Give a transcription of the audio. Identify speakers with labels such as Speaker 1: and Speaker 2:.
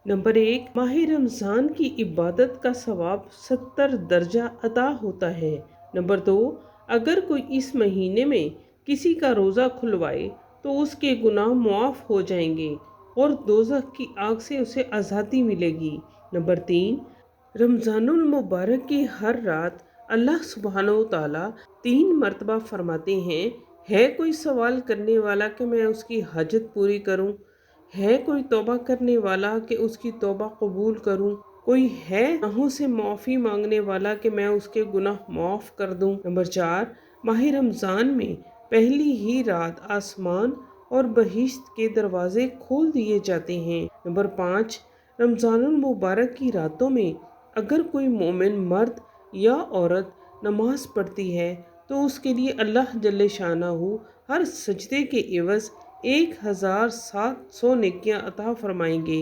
Speaker 1: Number 1, माह रमज़ान की इबादत का सवाब 70 दर्जा अता होता है। नंबर 2, अगर कोई इस महीने में किसी का रोज़ा खुलवाए तो उसके गुनाह मुआफ़ हो जाएंगे और दोज़ख की आग से उसे आज़ादी मिलेगी। नंबर 3, रमज़ानुल मुबारक की हर रात अल्लाह सुब्हानहू तआला 3 मरतबा फरमाते हैं, है कोई सवाल करने वाला कि मैं उसकी हाजत पूरी करूं? है कोई तौबा करने वाला कि उसकी तौबा कबूल करूं? कोई है गुनाहों से माफ़ी मांगने वाला कि मैं उसके गुनाह माफ़ कर दूं? नंबर 4, माह रमज़ान में पहली ही रात आसमान और बहिश्त के दरवाजे खोल दिए जाते हैं। नंबर 5, रमज़ानुल मुबारक की रातों में अगर कोई मोमिन मर्द या औरत नमाज पढ़ती है तो उसके लिए अल्लाह जल्ले शानहू हर सजदे के एवज़ 1700 नेकियां अता फरमाएंगे।